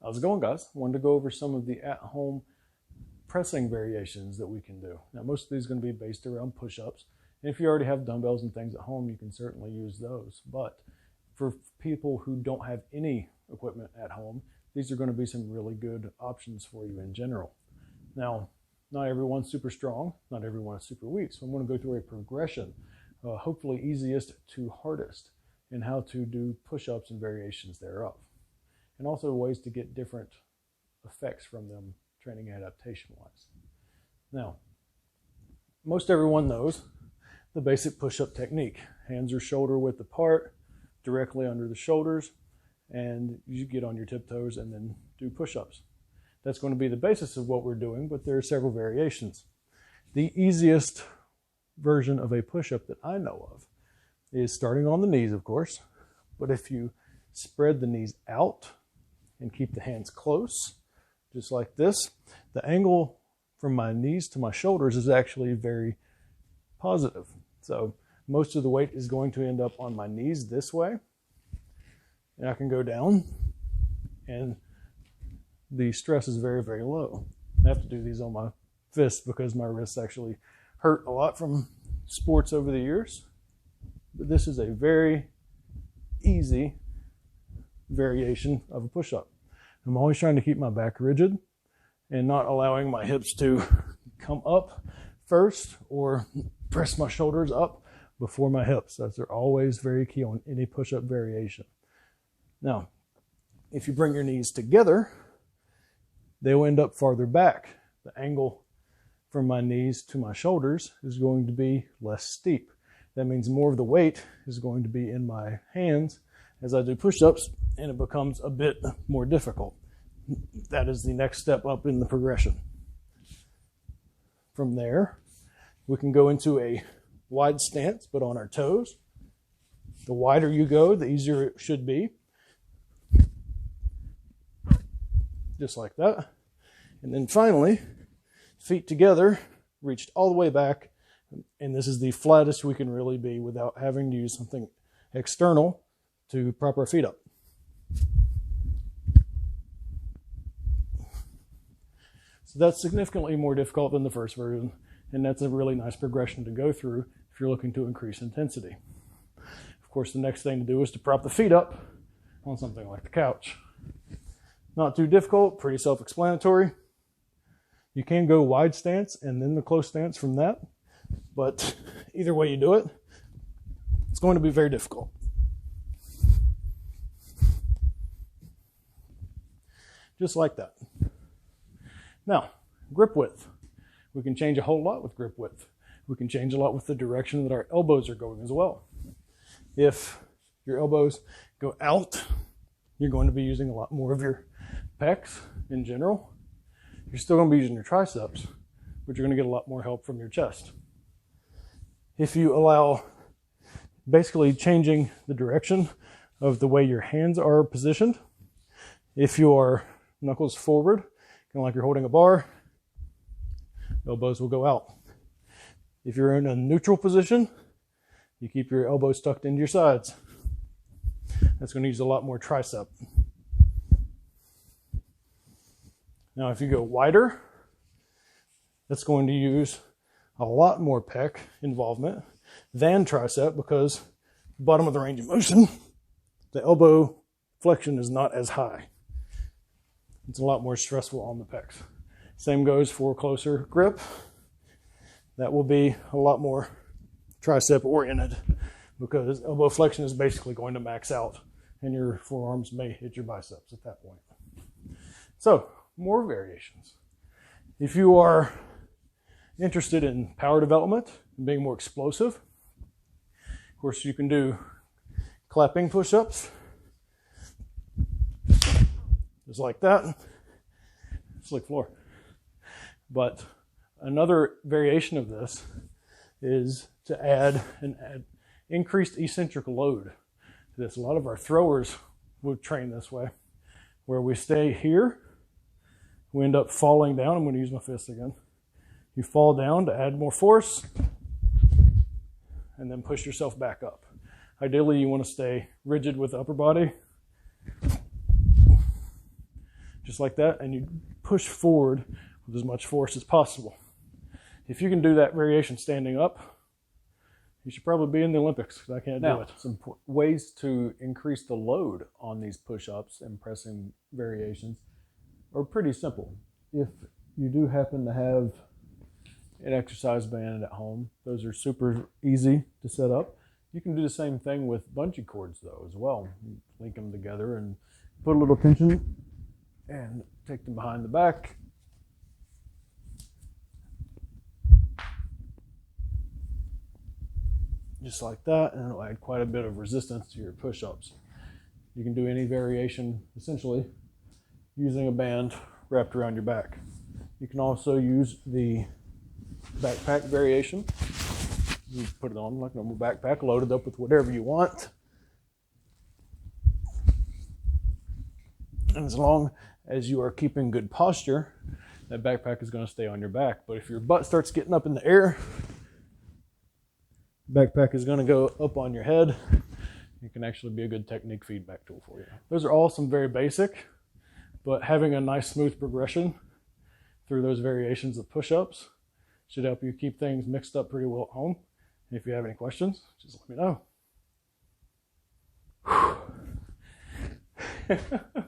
How's it going, guys? I wanted to go over some of the at-home pressing variations that we can do. Now, most of these are going to be based around push-ups. And if you already have dumbbells and things at home, you can certainly use those. But for people who don't have any equipment at home, these are going to be some really good options for you in general. Now, not everyone's super strong, not everyone is super weak. So I'm going to go through a progression, hopefully easiest to hardest, in how to do push-ups and variations thereof. And also ways to get different effects from them training adaptation-wise. Now, most everyone knows the basic push-up technique. Hands are shoulder width apart, directly under the shoulders, and you get on your tiptoes and then do push-ups. That's going to be the basis of what we're doing, but there are several variations. The easiest version of a push-up that I know of is starting on the knees, of course, but if you spread the knees out and keep the hands close, just like this, the angle from my knees to my shoulders is actually very positive. So most of the weight is going to end up on my knees this way. And I can go down and the stress is very, very low. I have to do these on my fists because my wrists actually hurt a lot from sports over the years. But this is a very easy variation of a push-up. I'm always trying to keep my back rigid and not allowing my hips to come up first or press my shoulders up before my hips. Those are always very key on any push-up variation. Now, if you bring your knees together, they will end up farther back. The angle from my knees to my shoulders is going to be less steep. That means more of the weight is going to be in my hands as I do push-ups, and it becomes a bit more difficult. That is the next step up in the progression. From there, we can go into a wide stance, but on our toes. The wider you go, the easier it should be. Just like that. And then finally, feet together, reached all the way back. And this is the flattest we can really be without having to use something external to prop our feet up. So that's significantly more difficult than the first version, and that's a really nice progression to go through if you're looking to increase intensity. Of course, the next thing to do is to prop the feet up on something like the couch. Not too difficult, pretty self-explanatory. You can go wide stance and then the close stance from that, but either way you do it, it's going to be very difficult. Just like that. Now, grip width. We can change a whole lot with grip width. We can change a lot with the direction that our elbows are going as well. If your elbows go out, you're going to be using a lot more of your pecs in general. You're still going to be using your triceps, but you're going to get a lot more help from your chest. If you allow basically changing the direction of the way your hands are positioned, if your knuckles forward, kind of like you're holding a bar, elbows will go out. If you're in a neutral position, you keep your elbows tucked into your sides. That's going to use a lot more tricep. Now, if you go wider, that's going to use a lot more pec involvement than tricep because bottom of the range of motion, the elbow flexion is not as high. It's a lot more stressful on the pecs. Same goes for closer grip. That will be a lot more tricep oriented because elbow flexion is basically going to max out and your forearms may hit your biceps at that point. So, more variations. If you are interested in power development and being more explosive, of course you can do clapping push-ups. Just like that. Slick floor. But another variation of this is to add an increased eccentric load to this. A lot of our throwers would train this way, where we stay here, we end up falling down. I'm going to use my fist again. You fall down to add more force, and then push yourself back up. Ideally, you want to stay rigid with the upper body. just like that, and you push forward with as much force as possible. If you can do that variation standing up, you should probably be in the Olympics, because I can't do it. Some ways to increase the load on these push-ups and pressing variations are pretty simple. If you do happen to have an exercise band at home, those are super easy to set up. You can do the same thing with bungee cords though as well. You link them together and put a little tension and take them behind the back. Just like that, and it'll add quite a bit of resistance to your push-ups. You can do any variation essentially using a band wrapped around your back. You can also use the backpack variation. You put it on like a normal backpack, load it up with whatever you want. And as long as you are keeping good posture, that backpack is going to stay on your back. But if your butt starts getting up in the air, backpack is going to go up on your head. It can actually be a good technique feedback tool for you. Those are all some very basic, but having a nice smooth progression through those variations of push-ups should help you keep things mixed up pretty well at home. And if you have any questions, just let me know.